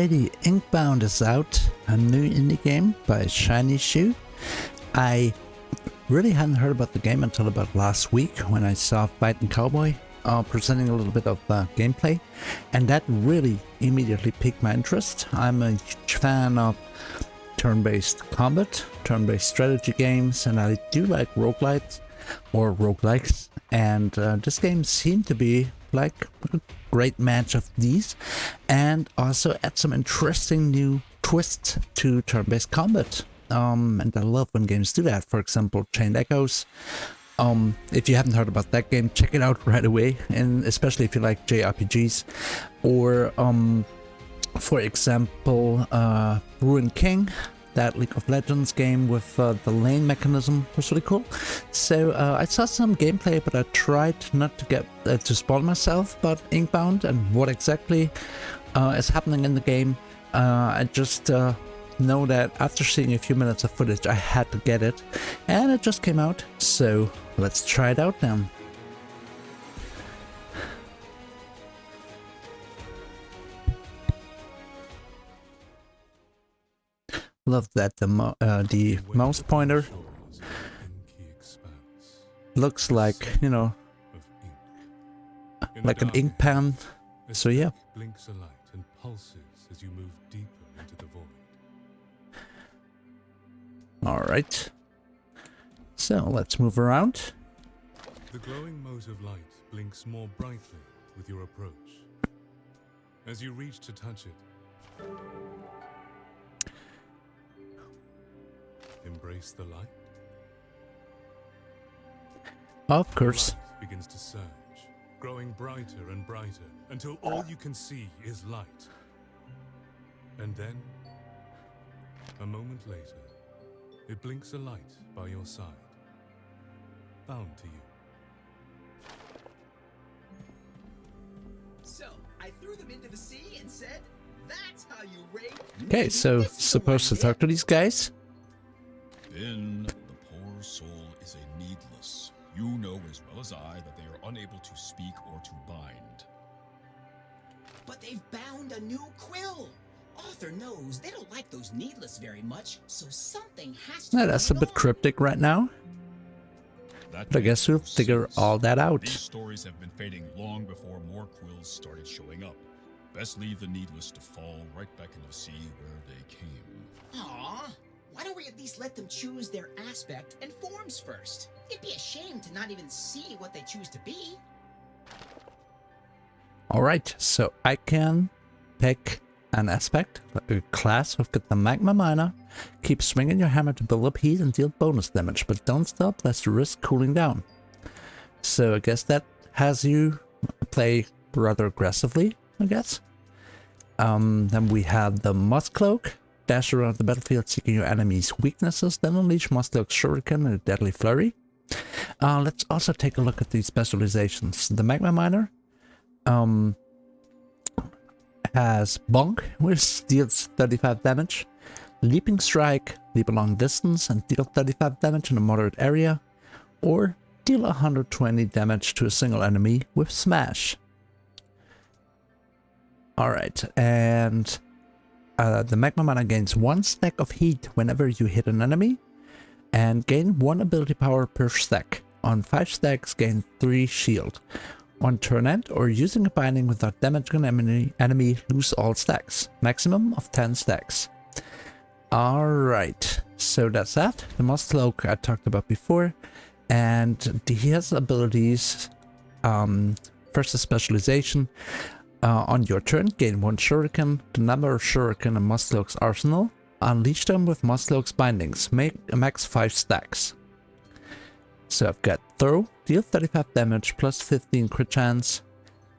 Alrighty, Inkbound is out, a new indie game by Shiny Shoe. I really hadn't heard about the game until about last week when I saw Fighting Cowboy presenting a little bit of gameplay, and that really immediately piqued my interest. I'm a huge fan of turn-based combat, turn-based strategy games, and I do like roguelites or roguelikes, and this game seemed to be like a great match of these, and also add some interesting new twists to turn-based combat. And I love when games do that. For example, Chained Echoes. If you haven't heard about that game, check it out right away, and especially if you like JRPGs. Or for example, Ruined King, that League of Legends game with the lane mechanism was really cool. So I saw some gameplay, but I tried not to get to spoil myself about Inkbound and what exactly is happening in the game. I just know that after seeing a few minutes of footage, I had to get it, and it just came out. So let's try it out now. Love that the mouse pointer looks like, you know, like an ink pen. So yeah. Blinks a light and pulses as you move deeper into the void. All right. So let's move around. The glowing mote of light blinks more brightly with your approach. As you reach to touch it, embrace the light. Of course. The light begins to surge, growing brighter and brighter until all you can see is light. And then, a moment later, it blinks a light by your side, bound to you. So, I threw them into the sea and said, that's how you raid. Okay, so supposed to talk to these guys. Then the poor soul is a needless. You know as well as I that they are unable to speak or to bind. But they've bound a new quill. Author knows they don't like those needless very much, so something has to. Yeah, that's a bit cryptic right now. But I guess we'll figure all that out. These stories have been fading long before more quills started showing up. Best leave the needless to fall right back into the sea where they came. Aww. Why don't we at least let them choose their aspect and forms first? It'd be a shame to not even see what they choose to be. Alright, so I can pick an aspect, a class. We've got the Magma Miner. Keep swinging your hammer to build up heat and deal bonus damage, but don't stop lest you risk cooling down. So I guess that has you play rather aggressively, I guess. Then we have the Moss Cloak. Dash around the battlefield seeking your enemy's weaknesses, then unleash Mosscloak's Shuriken in a deadly flurry. Let's also take a look at these specializations. The Magma Miner has Bonk, which deals 35 damage. Leaping Strike, leap a long distance and deal 35 damage in a moderate area. Or deal 120 damage to a single enemy with Smash. Alright, and the Magma Miner gains 1 stack of heat whenever you hit an enemy, and gain 1 ability power per stack. On 5 stacks, gain 3 shield. On turn end or using a binding without damaging an enemy, lose all stacks. Maximum of 10 stacks. Alright, so that's that. The Moss Cloak I talked about before, and he has abilities. First, a specialization. On your turn, gain 1 Shuriken, the number of Shuriken in Mosscloak's arsenal. Unleash them with Mosscloak's bindings. Make a max 5 stacks. So I've got Throw, deal 35 damage plus 15 crit chance.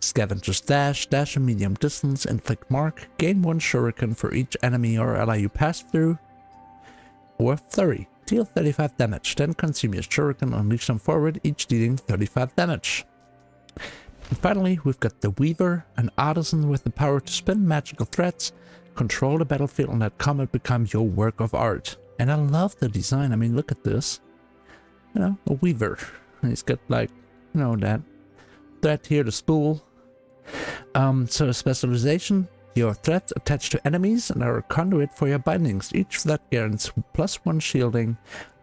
Scavenger's Dash, dash a medium distance, inflict mark, gain 1 Shuriken for each enemy or ally you pass through. Or Flurry, deal 35 damage, then consume your Shuriken, unleash them forward, each dealing 35 damage. And finally, we've got the Weaver, an artisan with the power to spin magical threads, control the battlefield and let combat become your work of art. And I love the design. I mean, look at this. You know, a Weaver. And he's got like, you know, that thread here, the spool. So specialization, Your threads attach to enemies and are a conduit for your bindings. Each thread gains +1 shielding,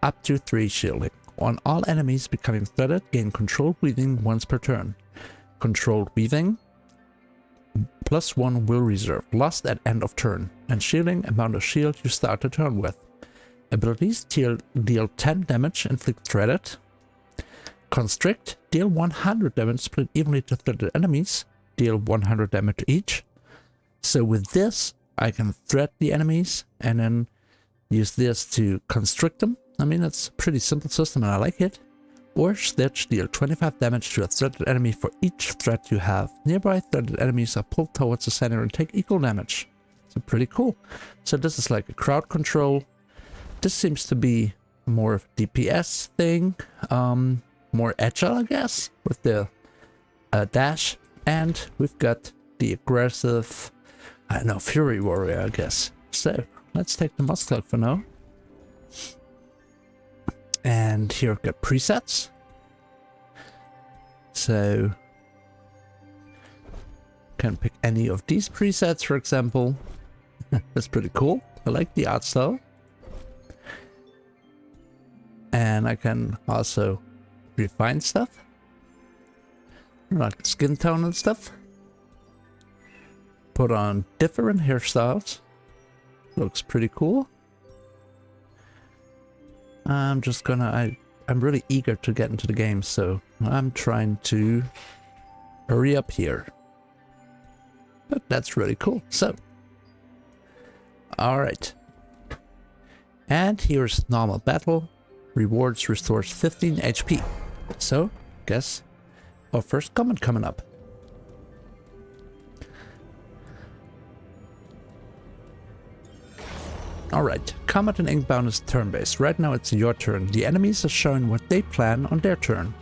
up to 3 shielding. On all enemies becoming threaded, gain controlled weaving once per turn. Controlled weaving, +1 will reserve, lost at end of turn, and shielding, amount of shield you start the turn with. Abilities deal 10 damage, inflict threaded. Constrict, deal 100 damage, split evenly to threaded enemies, deal 100 damage to each. So with this, I can thread the enemies and then use this to constrict them. I mean, it's a pretty simple system and I like it. Or Stitch, deal 25 damage to a threaded enemy for each thread you have. Nearby threaded enemies are pulled towards the center and take equal damage. So pretty cool. So this is like a crowd control. This seems to be more of a DPS thing. More agile, I guess, with the dash. And we've got the aggressive, I don't know, Fury Warrior, I guess. So let's take the Musclug for now. And here I've got presets. So can pick any of these presets, for example. That's pretty cool. I like the art style. And I can also refine stuff, like skin tone and stuff. Put on different hairstyles. Looks pretty cool. I'm just gonna, I'm really eager to get into the game, so I'm trying to hurry up here. But that's really cool. So, alright. And here's normal battle. Rewards restores 15 HP. So, guess our first comment coming up. Alright, combat in Inkbound is turn-based. Right now it's your turn. The enemies are showing what they plan on their turn.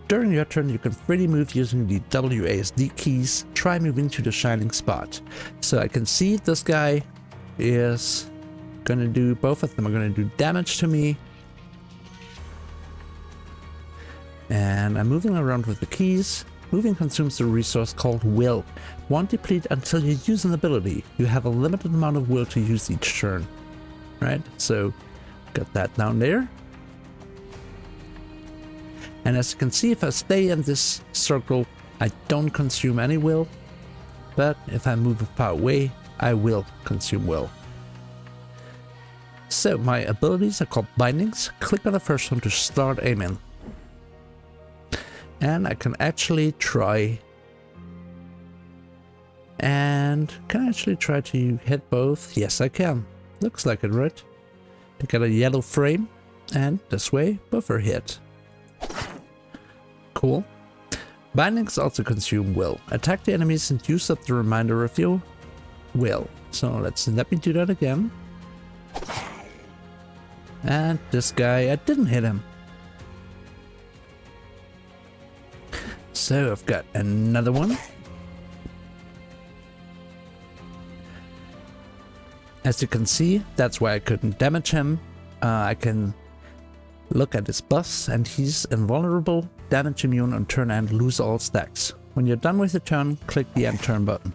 During your turn you can freely move using the WASD keys. Try moving to the shining spot. So I can see this guy is gonna do, both of them are gonna do damage to me. And I'm moving around with the keys. Moving consumes a resource called Will. Won't deplete until you use an ability. You have a limited amount of Will to use each turn. Right? So, got that down there. And as you can see, if I stay in this circle, I don't consume any Will. But if I move far away, I will consume Will. So, my abilities are called Bindings. Click on the first one to start aiming. And I can actually try, and can I actually try to hit both? Yes, I can. Looks like it, right? I got a yellow frame, and this way, both are hit. Cool. Bindings also consume Will. Attack the enemies and use up the remainder of your Will. So let me do that again. And this guy, I didn't hit him. So I've got another one. As you can see, that's why I couldn't damage him. I can look at his buffs and he's invulnerable, damage immune on turn end, lose all stacks. When you're done with your turn, click the end turn button.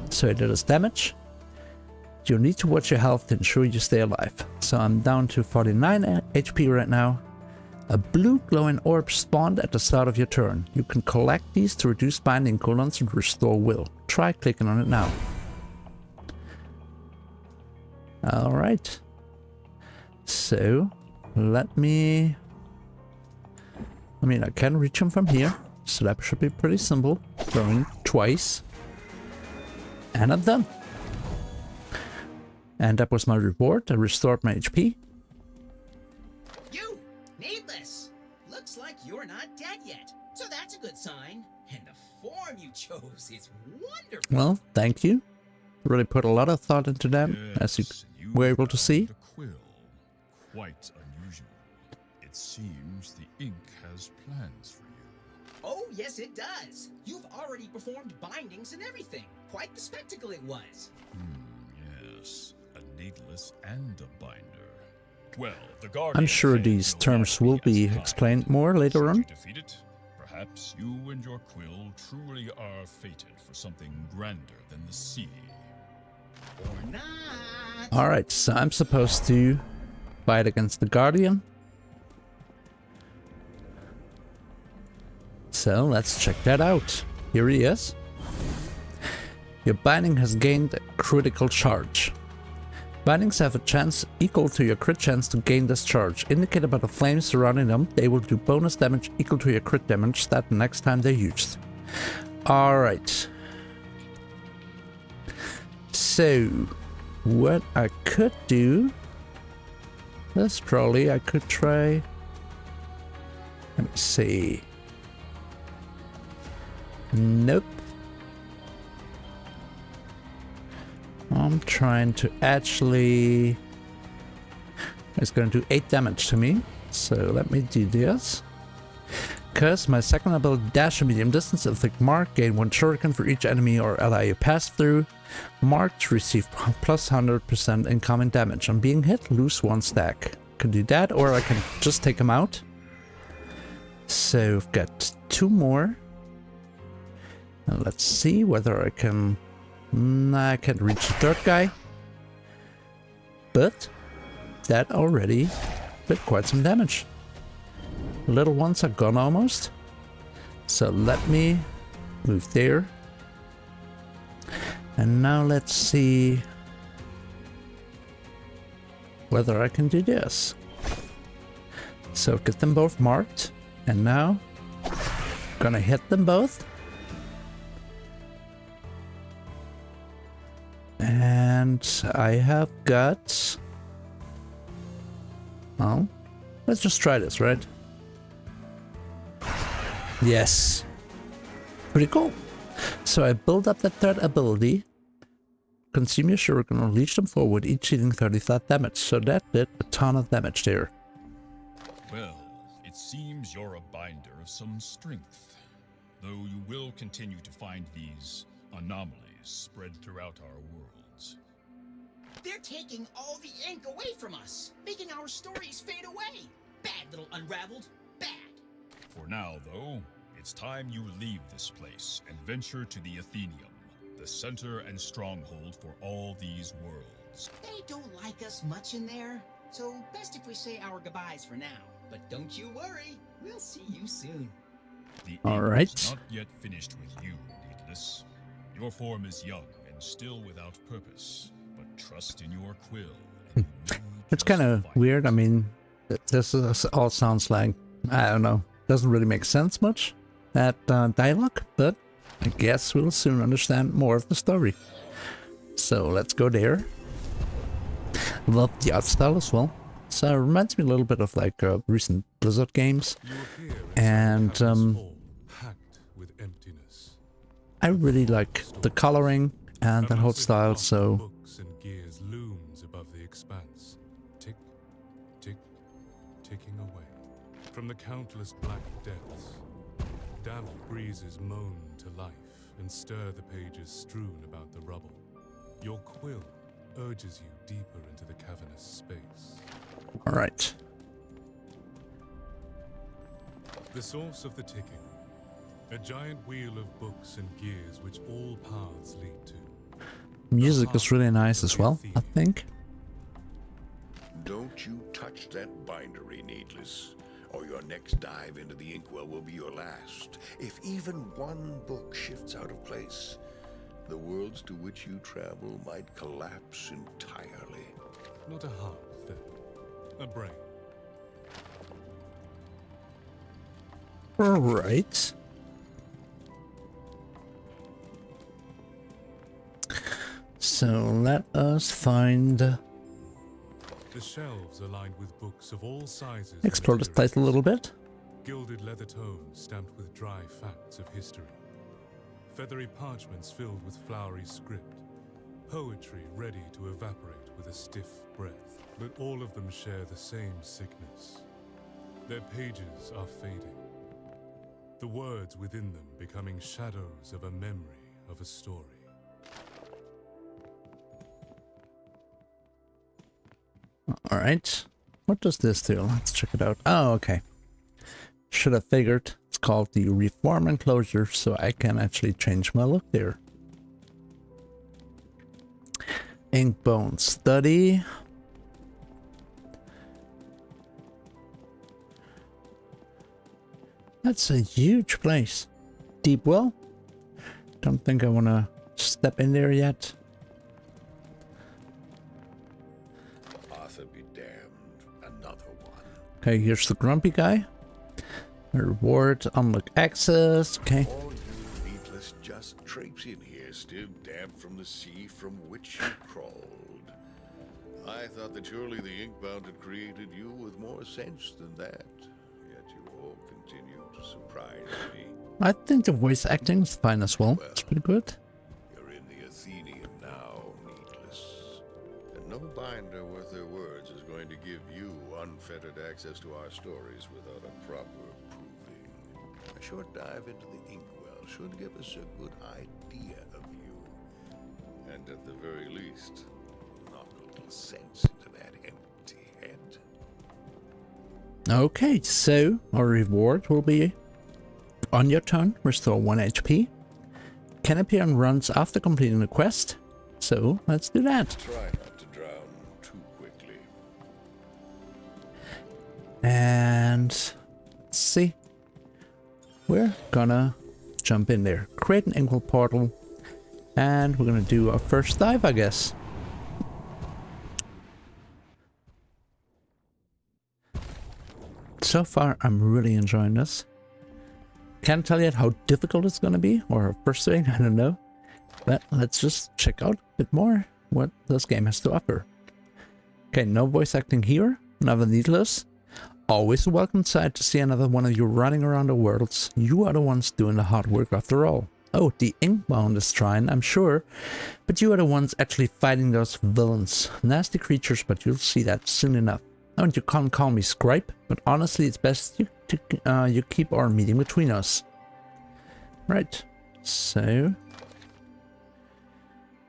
So it does damage. You'll need to watch your health to ensure you stay alive. So I'm down to 49 HP right now. A blue glowing orb spawned at the start of your turn. You can collect these to reduce binding cooldowns and restore Will. Try clicking on it now. Alright. So, I can reach him from here. So that should be pretty simple. Throwing twice. And I'm done. And that was my reward. I restored my HP. You, Needless. Looks like you're not dead yet. So that's a good sign. And the form you chose is wonderful. Well, thank you. Really put a lot of thought into that, as you were able to see. A quill. Quite unusual. It seems the ink has plans for you. Oh, yes, it does. You've already performed bindings and everything. Quite the spectacle it was. Yes. A needless and a binder. Well, the I'm sure these terms will be explained more later on. Perhaps you and your quill truly are fated for something grander than the sea. Or not. Alright, so I'm supposed to fight against the Guardian. So let's check that out. Here he is. Your binding has gained a critical charge. Bindings have a chance equal to your crit chance to gain this charge. Indicated by the flames surrounding them, they will do bonus damage equal to your crit damage that next time they're used. Alright. So, what I could do is probably I could try... Let me see. Nope. I'm trying to actually... It's going to do 8 damage to me. So let me do this. Because my second ability, dash a medium distance, inflict mark, gain 1 shuriken for each enemy or ally you pass through. Marked, receive plus 100% incoming damage. On being hit, lose 1 stack. Could do that, or I can just take him out. So I've got 2 more. And let's see whether I can... Nah, I can't reach the 3rd guy. But that already did quite some damage. Little ones are gone almost. So let me move there. And now let's see whether I can do this. So get them both marked. And now gonna hit them both. And I have got... Oh, let's just try this, right? Yes. Pretty cool. So I build up that 3rd ability. Consume your shuriken and unleash them forward, each dealing 30 flat damage. So that did a ton of damage there. Well, it seems you're a binder of some strength. Though you will continue to find these anomalies spread throughout our worlds. They're taking all the ink away from us, making our stories fade away. Bad little unraveled. Bad. For now, though, it's time you leave this place and venture to the Athenium, the center and stronghold for all these worlds. They don't like us much in there, so best if we say our goodbyes for now. But don't you worry, we'll see you soon. The All ink right. is not yet finished with you, Needless. Your form is young and still without purpose, but trust in your quill. And you will It's just kind of find weird. I mean, all sounds like, I don't know, doesn't really make sense much, that dialogue, but I guess we'll soon understand more of the story. So let's go there. Love the art style as well. So it reminds me a little bit of like recent Blizzard games. You appear And, inside Cavern's Fall, packed with emptiness. I really like the coloring and that A whole massive style, clock of so books and gears looms above the expanse. Tick, tick, ticking away. From the countless black depths, damp breezes moan to life and stir the pages strewn about the rubble. Your quill urges you deeper into the cavernous space. alright. The source of the ticking. A giant wheel of books and gears which all paths lead to. Music is really nice as well, I think. Don't you touch that bindery, Needless, or your next dive into the inkwell will be your last. If even one book shifts out of place, the worlds to which you travel might collapse entirely. Not a heart, then. A brain. Alright. So let us find... The shelves are lined with books of all sizes. and explore this place a little bit. Gilded leather tomes stamped with dry facts of history. Feathery parchments filled with flowery script. Poetry ready to evaporate with a stiff breath. But all of them share the same sickness. Their pages are fading. The words within them becoming shadows of a memory of a story. Alright. What does this do? Let's check it out. Oh, okay. Should have figured. It's called the Reform Enclosure, so I can actually change my look there. Inkbound Study. That's a huge place. Deep well. Don't think I want to step in there yet. Arthur be damned. Another one. Okay, here's the grumpy guy. Reward, unlock access. Okay. All you needless just traipse in here, still damp from the sea from which you crawled. I thought that surely the Inkbound had created you with more sense than that. Yet you all continue to surprise me. I think the voice acting is fine as well. It's pretty good. You're in the Athenium now, needless. And no binder worth their words is going to give you unfettered access to our stories without a proper proving. A short dive into the inkwell should give us a good idea of you. And at the very least, knock a little sense into that empty head. Okay, so our reward will be on your turn, restore 1 HP. Can appear on runs after completing the quest. So let's do that. Try not to drown too quickly. And let's see. We're gonna jump in there. Create an inkwell portal. And we're gonna do our first dive, I guess. So far, I'm really enjoying this. Can't tell yet how difficult it's gonna be, or frustrating, I don't know. But let's just check out a bit more what this game has to offer. Okay, no voice acting here, another needless. Always a welcome sight to see another one of you running around the worlds. You are the ones doing the hard work after all. Oh, the Inkbound is trying, I'm sure. But you are the ones actually fighting those villains. Nasty creatures, but you'll see that soon enough. Oh, and you can't call me Scribe, but honestly it's best you keep our meeting between us. Right, so...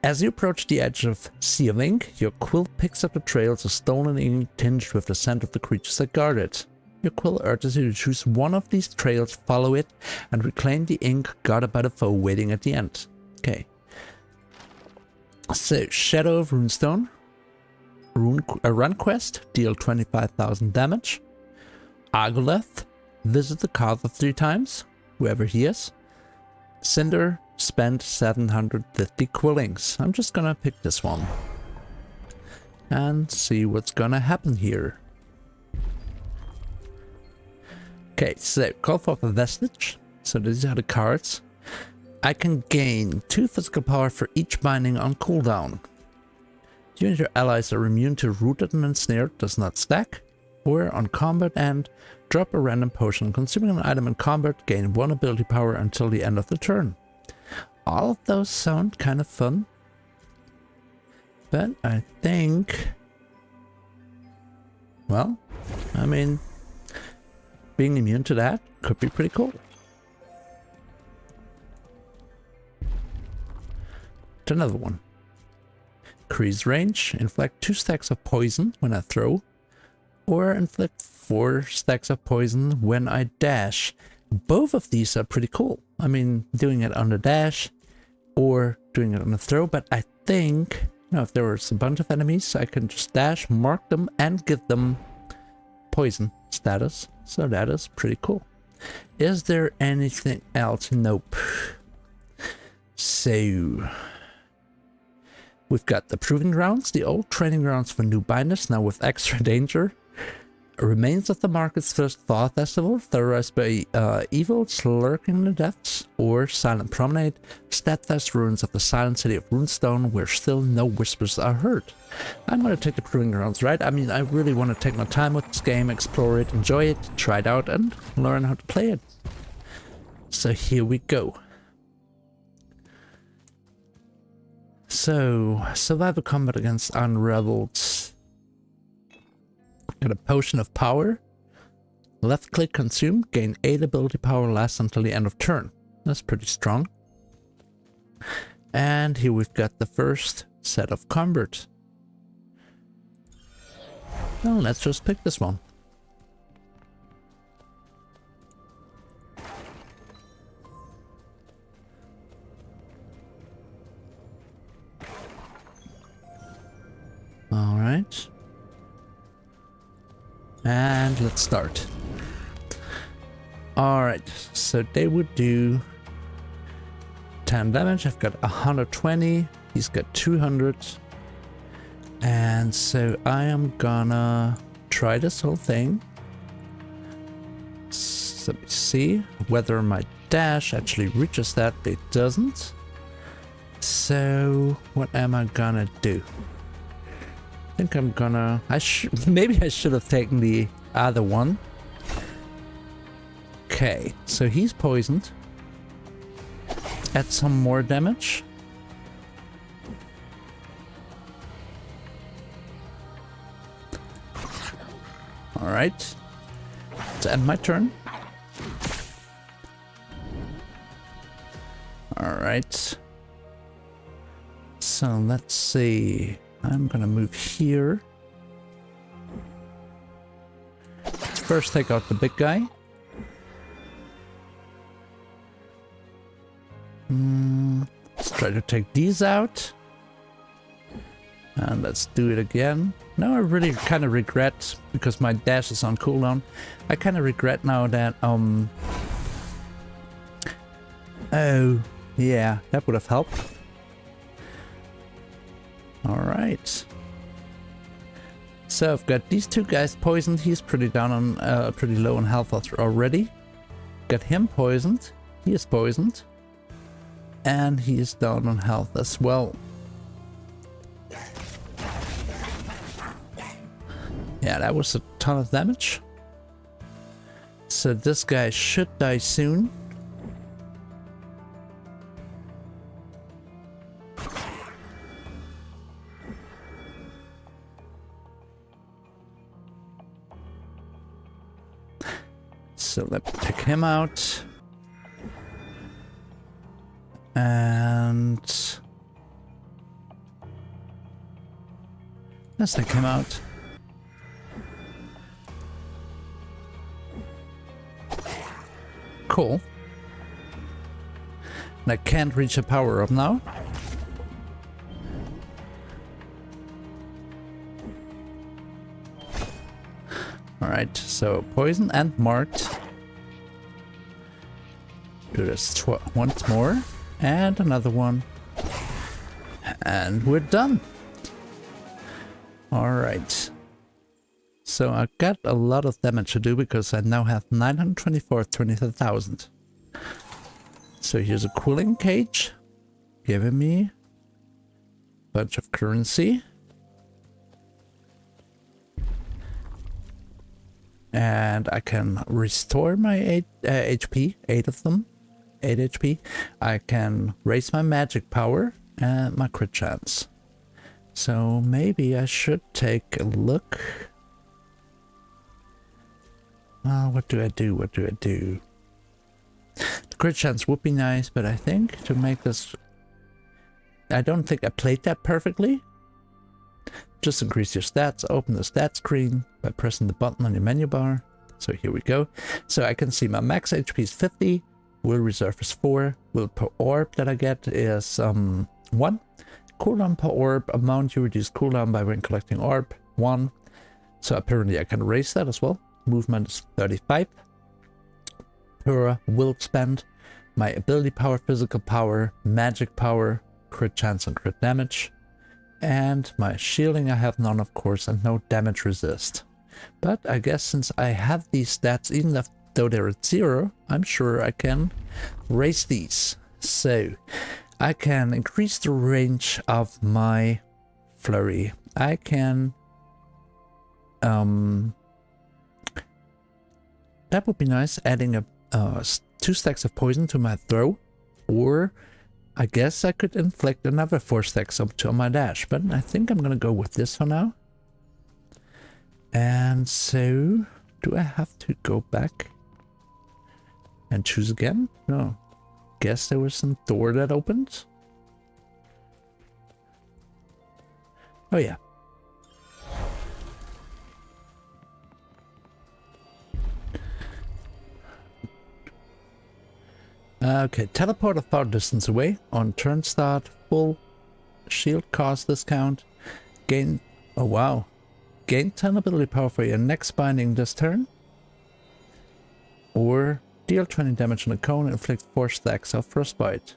As you approach the edge of Sea of Ink, your quill picks up the trails of stolen ink tinged with the scent of the creatures that guard it. Your quill urges you to choose one of these trails, follow it, and reclaim the ink guarded by the foe waiting at the end. Okay. So, Shadow of Runestone. A run quest, deal 25,000 damage. Argoleth, visit the Carver 3 times, whoever he is. Cinder, spend 750 quillings. I'm just gonna pick this one. And see what's gonna happen here. Okay, so call for a vestige. So these are the cards. I can gain 2 physical power for each binding on cooldown. You and your allies are immune to Rooted and Ensnared, does not stack. Or on combat end, drop a random potion. Consuming an item in combat, gain 1 ability power until the end of the turn. All of those sound kind of fun. But I think... Well, I mean... being immune to that could be pretty cool. Another one. Increase range, inflict 2 stacks of poison when I throw, or inflict 4 stacks of poison when I dash. Both of these are pretty cool. I mean, doing it on the dash or doing it on the throw, but I think, you know, if there was a bunch of enemies, I can just dash, mark them, and give them poison status. So that is pretty cool. Is there anything else? Nope. So... we've got the Proving Grounds, the old training grounds for new binders, now with extra danger. Remains of the Market's First Thaw Festival, terrorized by evils lurking in the depths. Or Silent Promenade, steadfast ruins of the silent city of Runestone, where still no whispers are heard. I'm gonna take the Proving Grounds, right? I mean, I really want to take my time with this game, explore it, enjoy it, try it out, and learn how to play it. So here we go. So, survival combat against unraveled. Got a potion of power. Left click consume, gain 8 ability power, lasts until the end of turn. That's pretty strong. And here we've got the first set of combat. Well, let's just pick this one. And let's start. Alright, so they would do 10 damage. I've got 120. He's got 200. And so I am gonna try this whole thing. So let me see whether my dash actually reaches that. It doesn't. So what am I gonna do? I think I'm gonna... maybe I should have taken the other one. Okay, so he's poisoned. Add some more damage. Alright. Let's end my turn. Alright. So let's see. I'm gonna move here. Let's first take out the big guy. Let's try to take these out. And let's do it again. Now I really kind of regret, because my dash is on cooldown, I kind of regret now that, oh, yeah, that would have helped. Alright. So I've got these two guys poisoned. He's pretty down on, pretty low on health already. Got him poisoned. He is poisoned. And he is down on health as well. Yeah, that was a ton of damage. So this guy should die soon. So let me take him out. And let's take him out. Cool. And I can't reach a power up now. Alright, so poison and marked. Do this once more. And another one. And we're done. Alright. So I got a lot of damage to do because I now have 924, 23,000. So here's a cooling cage. Giving me a bunch of currency. And I can restore my HP, 8 of them. 8 HP. I can raise my magic power and my crit chance. So maybe I should take a look. What do I do? What do I do? The crit chance would be nice, but I think to make this... I don't think I played that perfectly. Just increase your stats. Open the stat screen by pressing the button on your menu bar. So here we go. So I can see my max HP is 50. Will reserve is 4. Will per orb that I get is 1. Cooldown per orb. Amount you reduce cooldown by when collecting orb 1. So apparently I can raise that as well. Movement is 35. Per will spend. My ability power, physical power, magic power, crit chance and crit damage. And my shielding I have none, of course, and no damage resist. But I guess since I have these stats, even though they're at 0, I'm sure I can raise these. So I can increase the range of my flurry. I can... that would be nice, adding 2 stacks of poison to my throw. Or I guess I could inflict another 4 stacks up to my dash. But I think I'm gonna go with this for now. And so... do I have to go back and choose again? No. Guess there was some door that opened. Oh yeah. Okay, teleport a far distance away. On turn start, full shield cost discount. Gain, oh wow. gain 10 ability power for your next binding this turn. Or deal 20 damage on a cone and inflict 4 stacks of frostbite.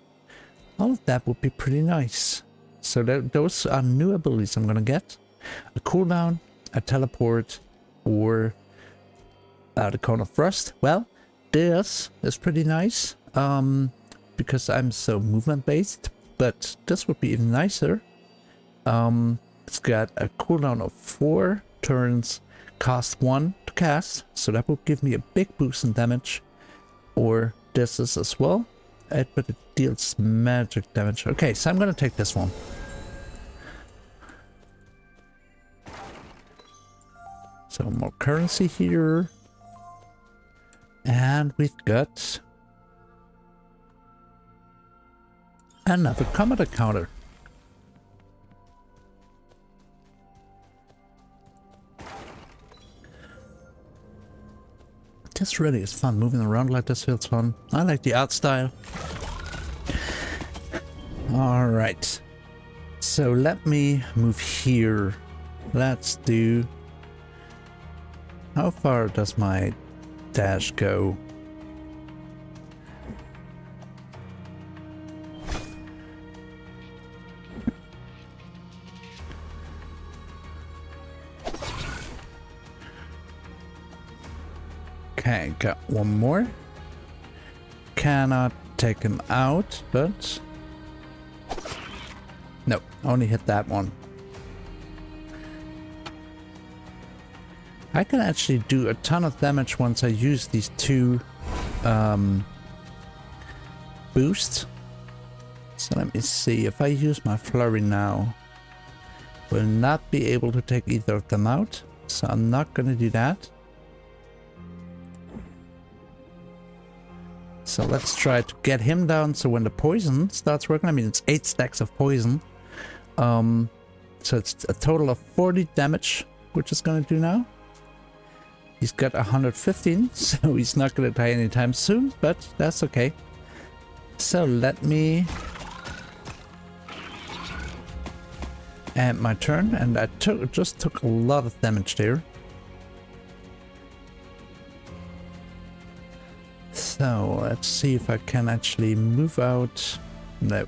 All of that would be pretty nice. So those are new abilities I'm gonna get. A cooldown, a teleport, or the cone of frost. Well, this is pretty nice because I'm so movement based, but this would be even nicer. It's got a cooldown of 4 turns, cost 1 to cast, so that would give me a big boost in damage. Or this is as well, but it deals magic damage. Okay, so I'm gonna take this one. So more currency here. And we've got another combat encounter. This really is fun. Moving around like this feels fun. I like the art style. Alright. So let me move here. Let's do... How far does my dash go? Okay, got one more. Cannot take him out, but... No, only hit that one. I can actually do a ton of damage once I use these 2 boosts. So let me see, if I use my flurry now, will not be able to take either of them out. So I'm not going to do that. So let's try to get him down so when the poison starts working, I mean it's 8 stacks of poison. So it's a total of 40 damage, which is going to do now. He's got 115, so he's not going to die anytime soon, but that's okay. So let me end my turn, and I just took a lot of damage there. So let's see if I can actually move out. No.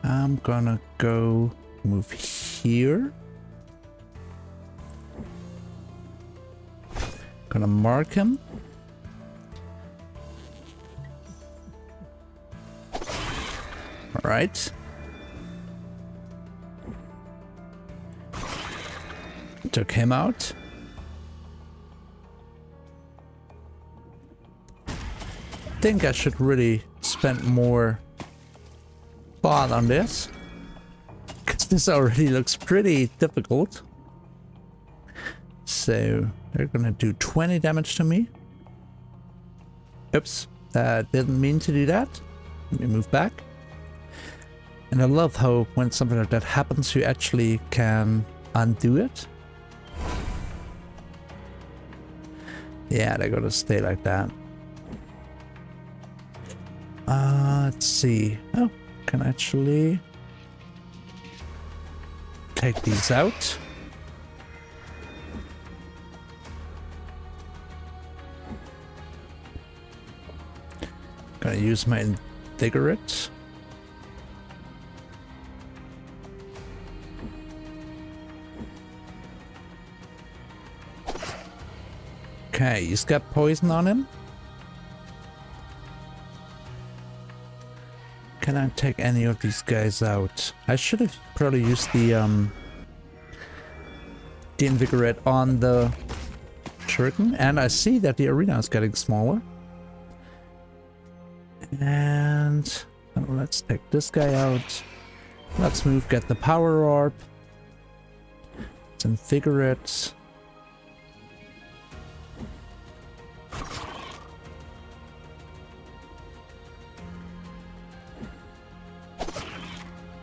I'm gonna go move here. Gonna mark him. All right. Took him out. Think I should really spend more thought on this, because this already looks pretty difficult. So they're gonna do 20 damage to me. Oops, that didn't mean to do that. Let me move back. And I love how when something like that happens, you actually can undo it. Yeah, they're gonna stay like that. Let's see. Oh, can actually take these out. Gonna use my invigorate. Okay, he's got poison on him. Can I take any of these guys out? I should have probably used the invigorate on the shuriken, and I see that the arena is getting smaller. And let's take this guy out. Let's move, get the power orb. Let's invigorate.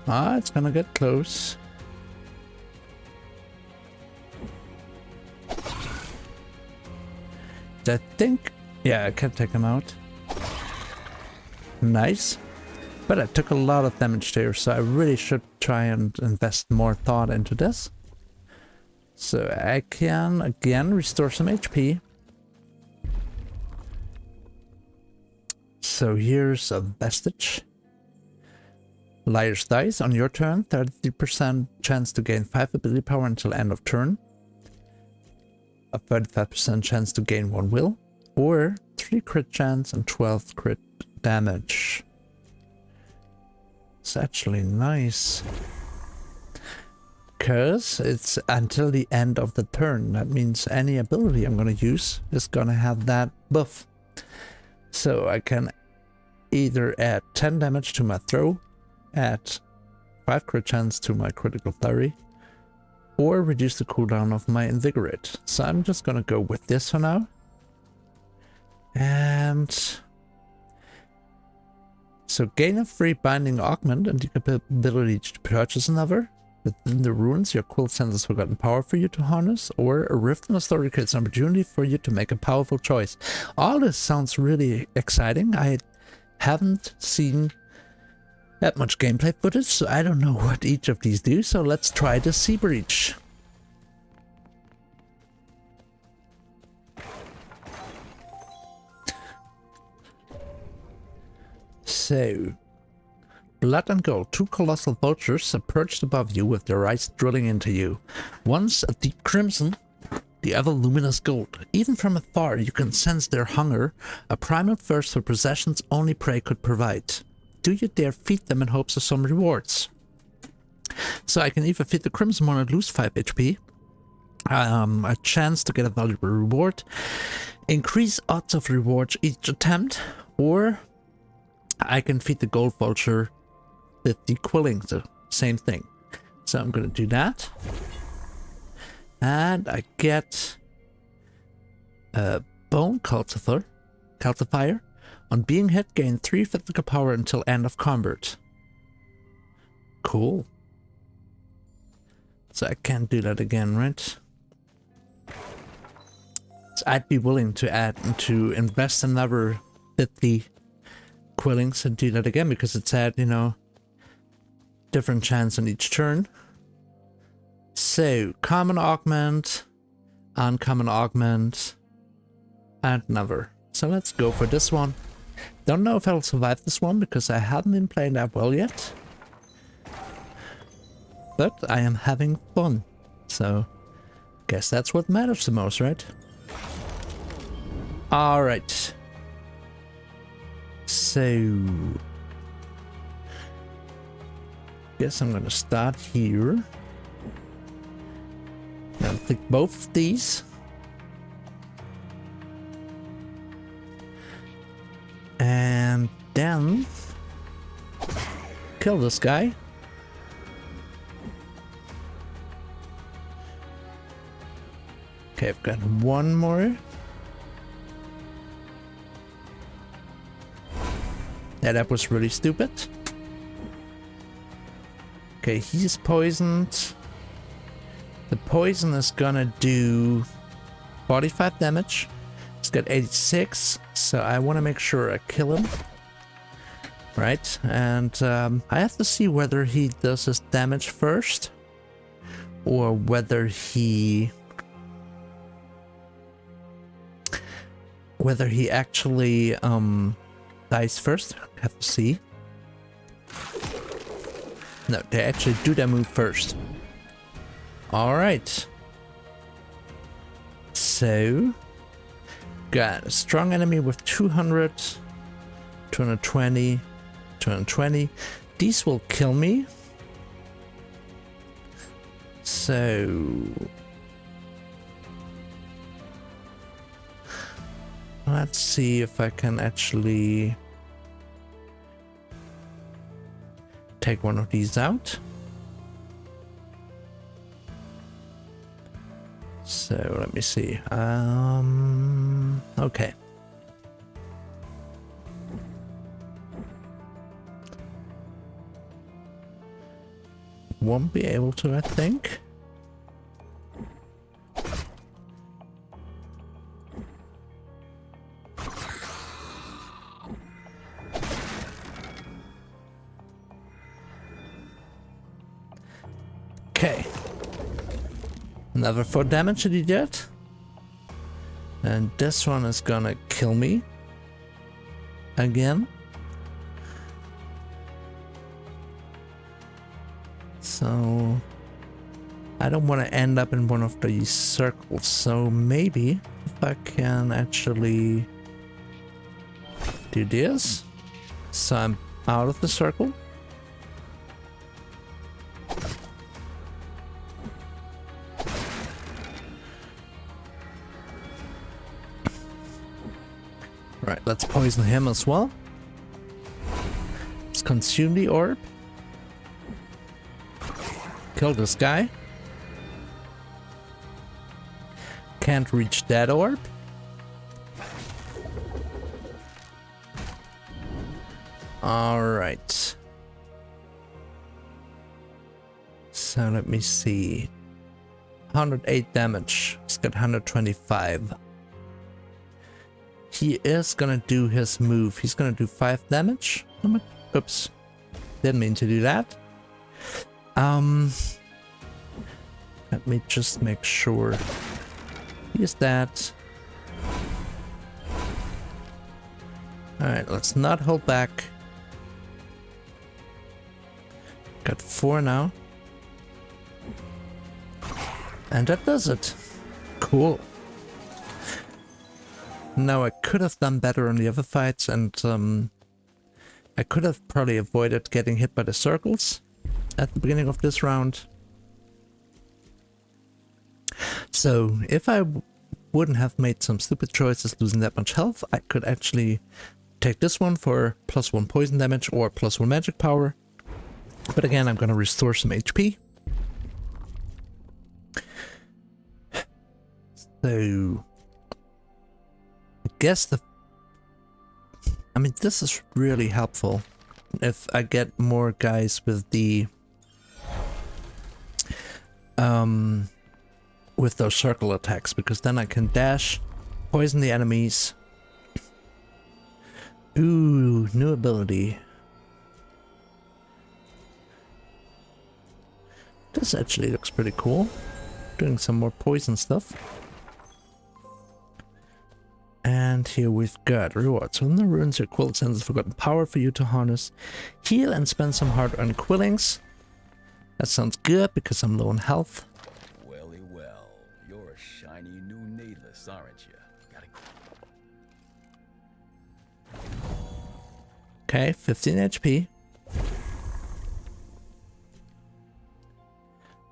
Ah, it's gonna get close. I think... Yeah, I can take him out. Nice. But I took a lot of damage there, so I really should try and invest more thought into this. So I can again restore some HP. So here's a vestige. Liar's Dice. On your turn, 33% chance to gain 5 ability power until end of turn. A 35% chance to gain 1 will. Or 3 crit chance and 12 crit damage. It's actually nice. Because it's until the end of the turn. That means any ability I'm going to use is going to have that buff. So I can either add 10 damage to my throw, add 5 crit chance to my critical flurry, or reduce the cooldown of my invigorate. So I'm just going to go with this for now. And so gain a free binding augment and the ability to purchase another. Within the ruins, your quill sends forgotten power for you to harness, or a rift in the story creates an opportunity for you to make a powerful choice. All this sounds really exciting. I haven't seen that much gameplay footage, so I don't know what each of these do, so let's try the Sea Breach. So, blood and gold, 2 colossal vultures are perched above you with their eyes drilling into you. One's a deep crimson, the other luminous gold. Even from afar, you can sense their hunger, a primal thirst for possessions only prey could provide. Do you dare feed them in hopes of some rewards? So I can either feed the crimson one and lose 5 HP, a chance to get a valuable reward, increase odds of rewards each attempt, or I can feed the gold vulture 50 quilling, so same thing. So I'm going to do that. And I get a bone cultifier. On being hit, gain 3 physical power until end of combat. Cool. So I can't do that again, right? So I'd be willing to invest another 50 quillings and do that again, because it's at, you know, different chance on each turn. So common augment, uncommon augment, and another. So let's go for this one. Don't know if I'll survive this one because I haven't been playing that well yet, but I am having fun, so guess that's what matters the most, right? All right. So, guess I'm gonna start here. I'll pick both of these. And then kill this guy. Okay, I've got one more. Yeah, that was really stupid. Okay, he's poisoned. The poison is gonna do 45 damage. He's got 86, so I want to make sure I kill him. Right, and I have to see whether he does his damage first, or whether he actually dies first. I have to see. No, they actually do that move first. Alright. So, got a strong enemy with 200, 220, 220. These will kill me. So, let's see if I can actually take one of these out. So let me see. Okay. Won't be able to, I think. Another 4 damage that he did. And this one is gonna kill me. Again. So I don't want to end up in one of these circles. So maybe if I can actually do this. So I'm out of the circle. Right, let's poison him as well. Let's consume the orb. Kill this guy. Can't reach that orb. Alright. So let me see. 108 damage. He's got 125. He is gonna do his move. He's gonna do 5 damage. Oops. Didn't mean to do that. Let me just make sure. He's that. Alright, let's not hold back. Got 4 now. And that does it. Cool. Now I could have done better on the other fights, and I could have probably avoided getting hit by the circles at the beginning of this round. So if I wouldn't have made some stupid choices losing that much health, I could actually take this one for +1 poison damage or +1 magic power. But again, I'm going to restore some HP. So I guess this is really helpful if I get more guys with the with those circle attacks, because then I can dash, poison the enemies. Ooh, new ability. This actually looks pretty cool. Doing some more poison stuff. And here we've got rewards. When the ruins your quill sends forgotten power for you to harness. Heal and spend some hard-earned quillings. That sounds good because I'm low on health. Welly well, you're a shiny new needless, aren't you? Gotta... Okay, 15 HP.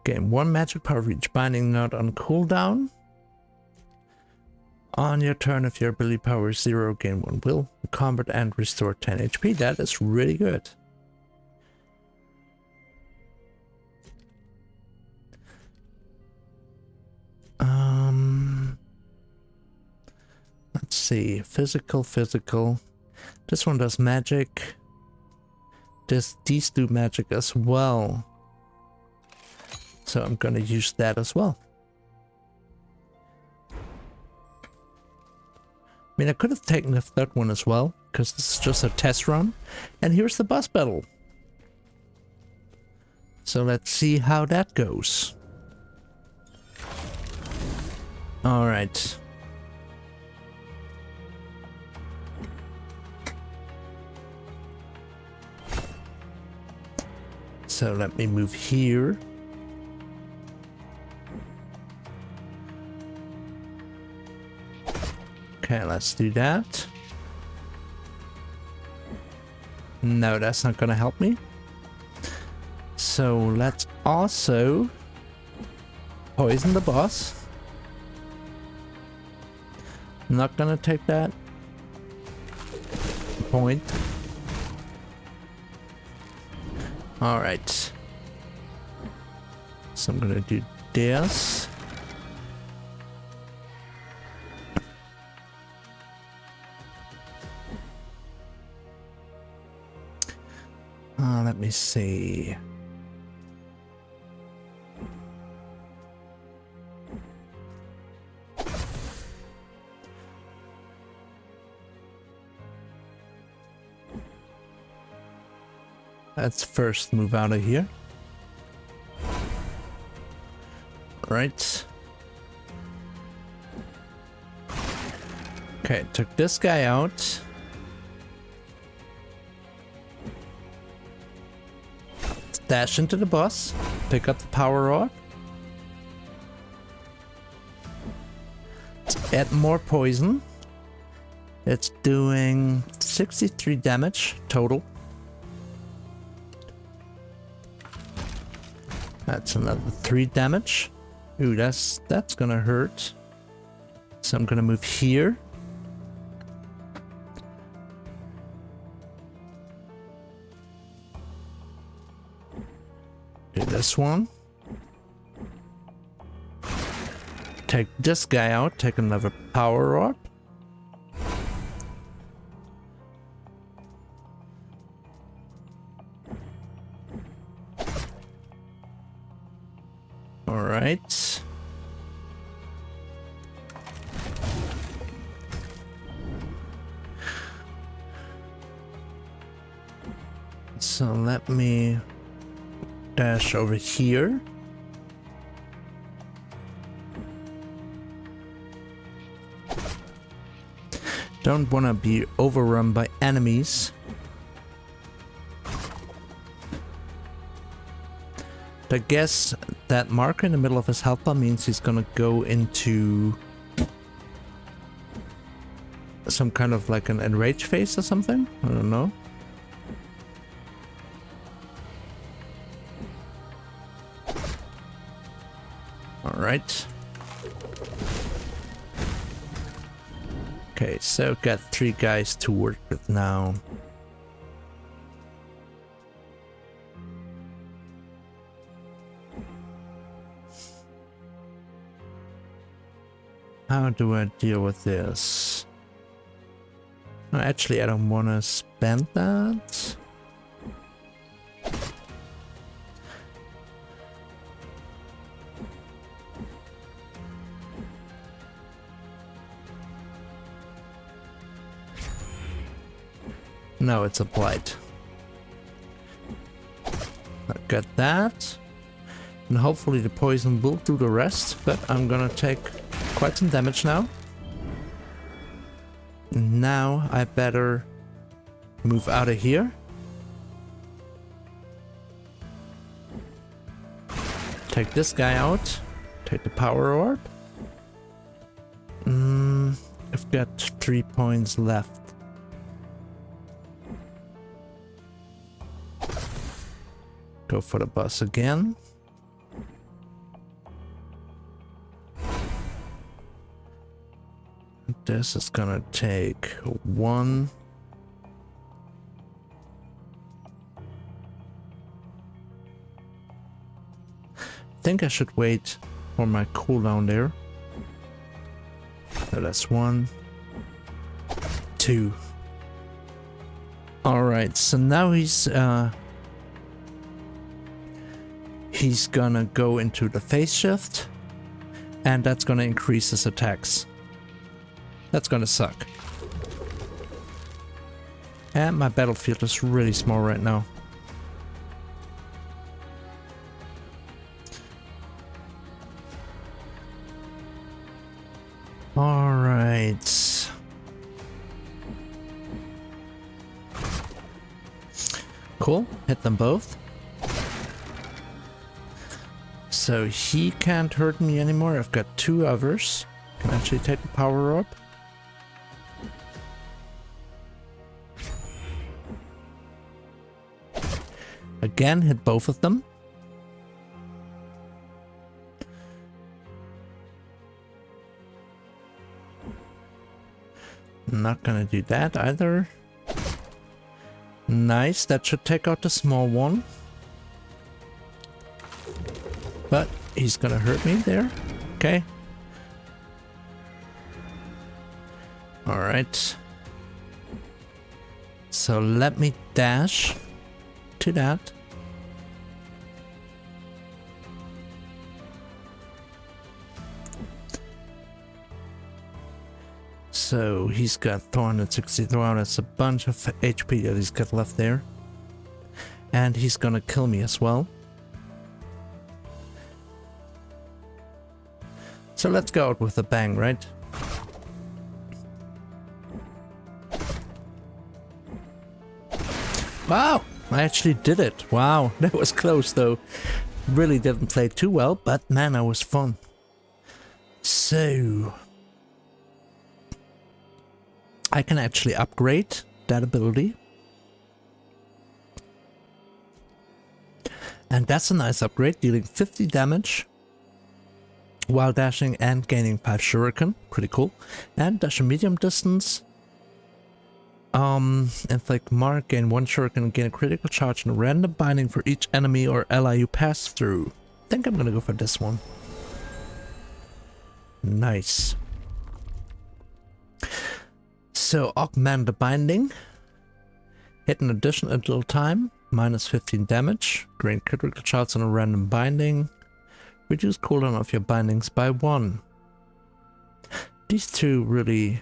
Gain 1 magic power for each binding knot on cooldown. On your turn, if your ability power is 0, gain 1 will, combat, and restore 10 HP. That is really good. Let's see. Physical. This one does magic. These do magic as well. So I'm gonna use that as well. I mean, I could have taken the third one as well, because this is just a test run. And here's the boss battle. So let's see how that goes. Alright. So let me move here. Okay, let's do that. No, that's not gonna help me. So let's also poison the boss. Not gonna take that point. Alright. So I'm gonna do this. Let me see. Let's first move out of here. Right. Okay, took this guy out. Dash into the boss. Pick up the power orb. Let's add more poison. It's doing 63 damage total. That's another 3 damage. Ooh, that's gonna hurt. So I'm gonna move here. Do this one. Take this guy out, take another power orb. Alright. So let me dash over here. Don't want to be overrun by enemies. I guess that marker in the middle of his health bar means he's gonna go into some kind of like an enraged phase or something. I don't know. All right. Okay, so got 3 guys to work with now. How do I deal with this? No, actually, I don't want to spend that. No, it's a blight. I got that. And hopefully the poison will do the rest, but I'm gonna take quite some damage now. Now I better move out of here. Take this guy out. Take the power orb. I've got 3 points left. Go for the boss again. This is gonna take 1. I think I should wait for my cooldown there. So that's 1, 2. Alright, so now he's gonna go into the phase shift, and that's gonna increase his attacks. That's gonna suck. And my battlefield is really small right now. Alright. Cool, hit them both. So he can't hurt me anymore. I've got 2 others. Can actually take the power orb. Again, hit both of them. Not gonna do that either. Nice, that should take out the small one. But he's gonna hurt me there. Okay. Alright. So let me dash to that. So he's got 460. Wow, that's a bunch of HP that he's got left there. And he's gonna kill me as well. So let's go out with a bang, right? Wow, I actually did it. Wow, that was close though. Really didn't play too well, but man, that was fun. So, I can actually upgrade that ability. And that's a nice upgrade, dealing 50 damage while dashing and gaining 5 shuriken. Pretty cool. And dash a medium distance. Inflict mark, gain 1 shuriken and gain a critical charge and a random binding for each enemy or ally you pass through. I think I'm gonna go for this one. Nice. So, augment the binding. Hit an additional time. Minus 15 damage. Gain critical charge on a random binding. Reduce cooldown of your bindings by 1. These two really...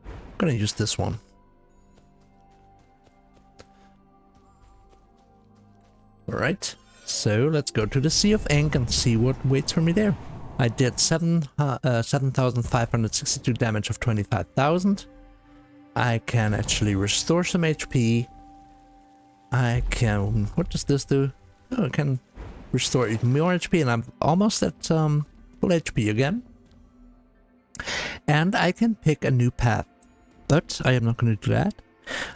I'm gonna use this one. Alright, so let's go to the Sea of Ink and see what waits for me there. I did 7,562 damage of 25,000. I can actually restore some HP. I can... what does this do? Oh, I can restore even more HP and I'm almost at full HP again. And I can pick a new path. But I am not going to do that.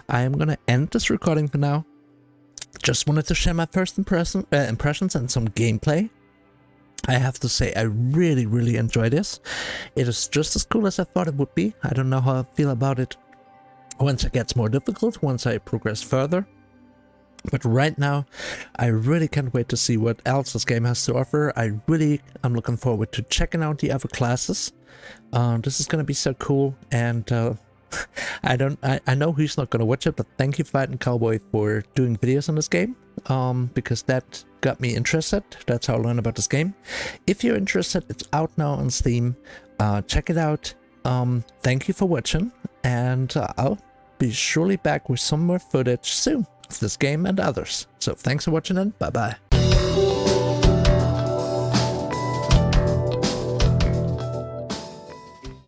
I am going to end this recording for now. Just wanted to share my first impressions and some gameplay. I have to say I really enjoy this. It is just as cool as I thought it would be. I don't know how I feel about it once it gets more difficult, once I progress further. But right now, I really can't wait to see what else this game has to offer. I'm looking forward to checking out the other classes. This is gonna be so cool, and I know he's not gonna watch it, but thank you, Fighting Cowboy, for doing videos on this game. Because that got me interested. That's how I learned about this game. If you're interested, it's out now on Steam. Check it out. Thank you for watching, and I'll be surely back with some more footage soon of this game and others. So thanks for watching and bye bye.